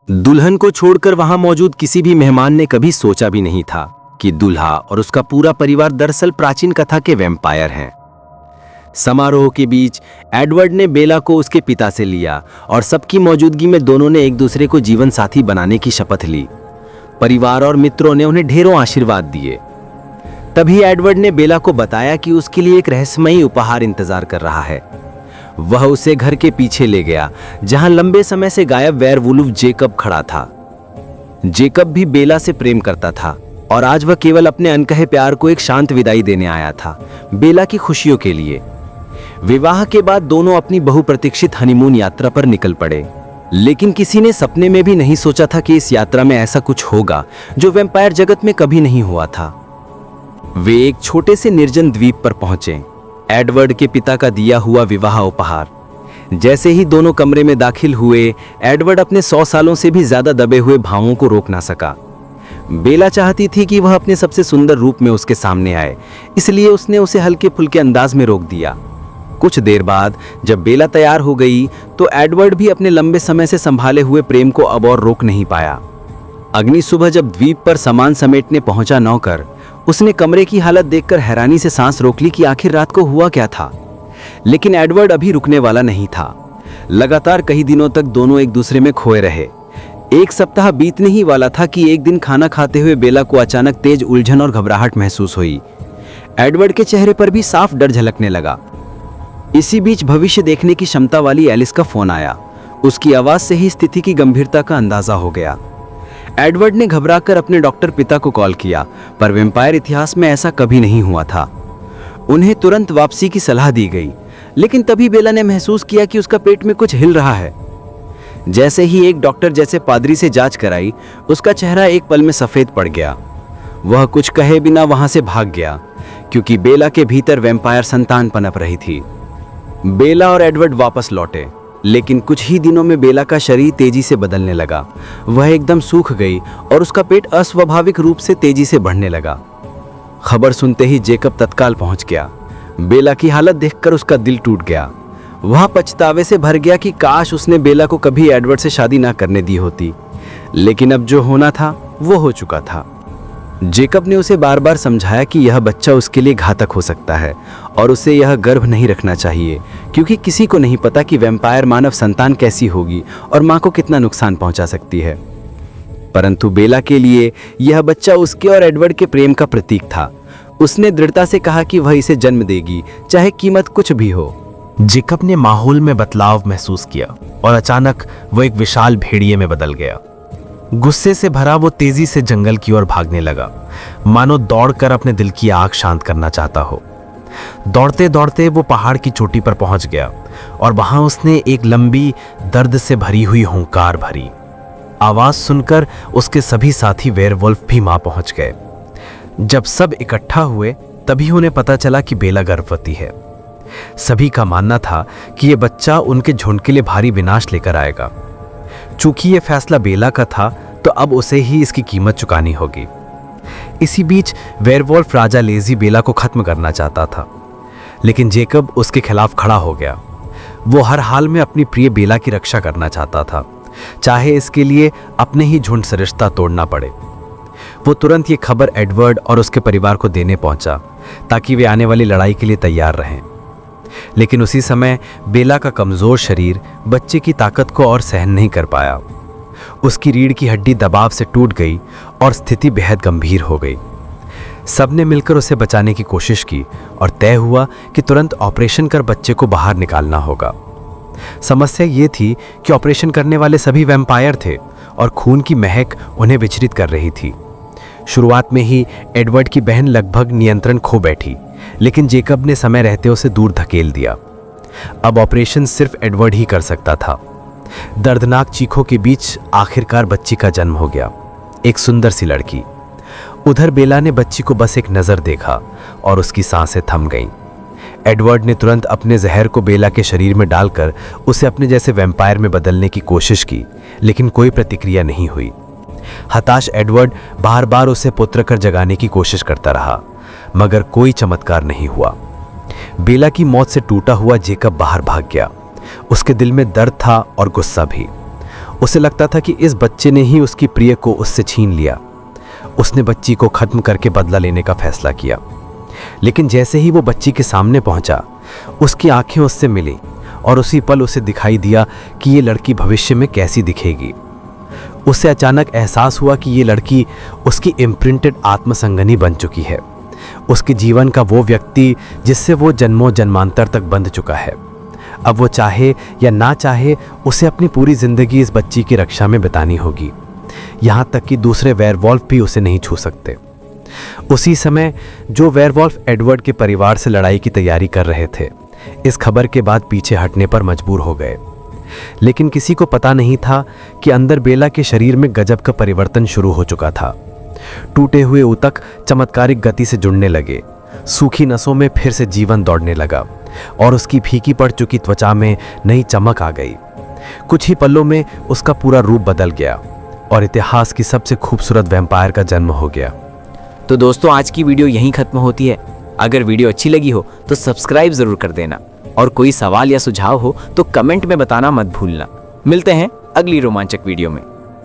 दुल्हन को छोड़कर वहां मौजूद किसी भी मेहमान ने कभी सोचा भी नहीं था कि दूल्हा और उसका पूरा परिवार दरअसल प्राचीन कथा के वैम्पायर हैं। समारोह के बीच एडवर्ड ने बेला को उसके पिता से लिया और सबकी मौजूदगी में दोनों ने एक दूसरे को जीवन साथी बनाने की शपथ ली। परिवार और मित्रों ने उन्हें ढेरों आशीर्वाद दिए। तभी एडवर्ड ने बेला को बताया कि उसके लिए एक रहस्यमयी उपहार इंतजार कर रहा है। वह उसे घर के पीछे ले गया, जहां लंबे समय से गायब वेयरवुल्फ जेकब खड़ा था। जेकब भी बेला से प्रेम करता था और आज वह केवल अपने अनकहे प्यार को एक शांत विदाई देने आया था, बेला की खुशियों के लिए। विवाह के बाद दोनों अपनी बहुप्रतीक्षित हनीमून यात्रा पर निकल पड़े, लेकिन किसी ने सपने में भी नहीं सोचा था कि इस यात्रा में ऐसा कुछ होगा जो वैम्पायर जगत में कभी नहीं हुआ था। वे एक छोटे से निर्जन द्वीप पर पहुंचे। एडवर्ड के पिता का दिया हुआ विवाह उपहार। जैसे ही दोनों कमरे में दाखिल हुए, एडवर्ड अपने 100 सालों से भी ज्यादा दबे हुए भावों को रोक ना सका। बेला चाहती थी कि वह अपने सबसे सुंदर रूप में उसके सामने आए, इसलिए उसने उसे हल्के फुल्के अंदाज में रोक दिया। कुछ देर बाद जब बेला तैयार हो गई तो एडवर्ड भी अपने लंबे समय से संभाले हुए प्रेम को अब और रोक नहीं पाया। अगली सुबह जब द्वीप पर सामान समेटने पहुंचा नौकर, उसने कमरे की हालत देखकर हैरानी से सांस रोक ली कि आखिर रात को हुआ क्या था। लेकिन एडवर्ड अभी रुकने वाला नहीं था। लगातार कई दिनों तक दोनों एक दूसरे में खोए रहे। एक सप्ताह बीतने ही वाला था कि एक दिन खाना खाते हुए बेला को अचानक तेज उलझन और घबराहट महसूस हुई। एडवर्ड के चेहरे पर भी साफ डर झलकने लगा। इसी बीच भविष्य देखने की क्षमता वाली एलिस का फोन आया। उसकी आवाज से ही स्थिति की गंभीरता का अंदाजा हो गया। एडवर्ड ने घबराकर अपने डॉक्टर पिता को कॉल किया, पर वैम्पायर इतिहास में ऐसा कभी नहीं हुआ था। उन्हें तुरंत वापसी की सलाह दी गई, लेकिन तभी बेला ने महसूस किया कि उसका पेट में कुछ हिल रहा है। जैसे ही एक डॉक्टर जैसे पादरी से जांच कराई, उसका चेहरा एक पल में सफेद पड़ गया। वह कुछ कहे बिना वहां से भाग गया, क्योंकि बेला के भीतर वैम्पायर संतान पनप रही थी। बेला और एडवर्ड वापस लौटे, लेकिन कुछ ही दिनों में बेला का शरीर तेजी से बदलने लगा। वह एकदम सूख गई और उसका पेट अस्वाभाविक रूप से तेजी से बढ़ने लगा। खबर सुनते ही जेकब तत्काल पहुंच गया। बेला की हालत देखकर उसका दिल टूट गया। वह पछतावे से भर गया कि काश उसने बेला को कभी एडवर्ड से शादी ना करने दी होती। लेकिन अब जो होना था वो हो चुका था। जेकब ने उसे बार बार समझाया कि यह बच्चा उसके लिए घातक हो सकता है और उसे यह गर्भ नहीं रखना चाहिए, क्योंकि किसी को नहीं पता कि वैम्पायर मानव संतान कैसी होगी और मां को कितना नुकसान पहुंचा सकती है। परंतु बेला के लिए यह बच्चा उसके और एडवर्ड के प्रेम का प्रतीक था। उसने दृढ़ता से कहा कि वह इसे जन्म देगी, चाहे कीमत कुछ भी हो। जेकब ने माहौल में बदलाव महसूस किया और अचानक वो एक विशाल भेड़िए में बदल गया। गुस्से से भरा वो तेजी से जंगल की ओर भागने लगा, मानो दौड़कर अपने दिल की आग शांत करना चाहता हो। दौड़ते दौड़ते वो पहाड़ की चोटी पर पहुंच गया और वहां उसने एक लंबी, दर्द से भरी हुई हुंकार भरी। आवाज सुनकर उसके सभी साथी वेयरवुल्फ भी वहां पहुंच गए। जब सब इकट्ठा हुए तभी उन्हें पता चला कि बेला गर्भवती है। सभी का मानना था कि यह बच्चा उनके झुंड के लिए भारी विनाश लेकर आएगा। चूंकि यह फैसला बेला का था, तो अब उसे ही इसकी कीमत चुकानी होगी। इसी बीच वेयरवुल्फ राजा लेजी बेला को खत्म करना चाहता था, लेकिन जेकब उसके खिलाफ खड़ा हो गया। वो हर हाल में अपनी प्रिय बेला की रक्षा करना चाहता था, चाहे इसके लिए अपने ही झुंड से रिश्ता तोड़ना पड़े। वो तुरंत ये खबर एडवर्ड और उसके परिवार को देने पहुंचा, ताकि वे आने वाली लड़ाई के लिए तैयार रहें। लेकिन उसी समय बेला का कमजोर शरीर बच्चे की ताकत को और सहन नहीं कर पाया। उसकी रीढ़ की हड्डी दबाव से टूट गई और स्थिति बेहद गंभीर हो गई। सबने मिलकर उसे बचाने की कोशिश की और तय हुआ कि तुरंत ऑपरेशन कर बच्चे को बाहर निकालना होगा। समस्या ये थी कि ऑपरेशन करने वाले सभी वैम्पायर थे और खून की महक उन्हें विचलित कर रही थी। शुरुआत में ही एडवर्ड की बहन लगभग नियंत्रण खो बैठी, लेकिन जेकब ने समय रहते उसे दूर धकेल दिया। अब ऑपरेशन सिर्फ एडवर्ड ही कर सकता था। दर्दनाक चीखों के बीच आखिरकार बच्ची का जन्म हो गया, एक सुंदर सी लड़की। उधर बेला ने बच्ची को बस एक नजर देखा और उसकी सांसें थम गईं। एडवर्ड ने तुरंत अपने जहर को बेला के शरीर में डालकर उसे अपने जैसे वैम्पायर में बदलने की कोशिश की, लेकिन कोई प्रतिक्रिया नहीं हुई। हताश एडवर्ड बार बार उसे पुत्र कर जगाने की कोशिश करता रहा, मगर कोई चमत्कार नहीं हुआ। बेला की मौत से टूटा हुआ जेकब बाहर भाग गया। उसके दिल में दर्द था और गुस्सा भी। उसे लगता था कि इस बच्चे ने ही उसकी प्रिय को उससे छीन लिया। उसने बच्ची को खत्म करके बदला लेने का फैसला किया। लेकिन जैसे ही वो बच्ची के सामने पहुंचा, उसकी आंखें उससे मिली और उसी पल उसे दिखाई दिया कि ये लड़की भविष्य में कैसी दिखेगी। उसे अचानक एहसास हुआ कि ये लड़की उसकी इम्प्रिंटेड आत्मसंगनी बन चुकी है, उसके जीवन का वो व्यक्ति जिससे वो जन्मों जन्मांतर तक बंध चुका है। अब वो चाहे या ना चाहे उसे अपनी पूरी जिंदगी इस बच्ची की रक्षा में बितानी होगी, यहाँ तक कि दूसरे वेयरवॉल्फ भी उसे नहीं छू सकते। उसी समय जो वेयरवॉल्फ एडवर्ड के परिवार से लड़ाई की तैयारी कर रहे थे, इस खबर के बाद पीछे हटने पर मजबूर हो गए। लेकिन किसी को पता नहीं था कि अंदर बेला के शरीर में गजब का परिवर्तन शुरू हो चुका था। टूटे हुए ऊतक चमत्कारिक गति से जुड़ने लगे, सूखी नसों में फिर से जीवन दौड़ने लगा और उसकी फीकी पड़ चुकी त्वचा में नई चमक आ गई। कुछ ही पलों में उसका पूरा रूप बदल गया और इतिहास की सबसे खूबसूरत वैम्पायर का जन्म हो गया। तो दोस्तों, आज की वीडियो यहीं खत्म होती है। अगर वीडियो अच्छी लगी हो तो सब्सक्राइब जरूर कर देना और कोई सवाल या सुझाव हो तो कमेंट में बताना मत भूलना। मिलते हैं अगली रोमांचक वीडियो में।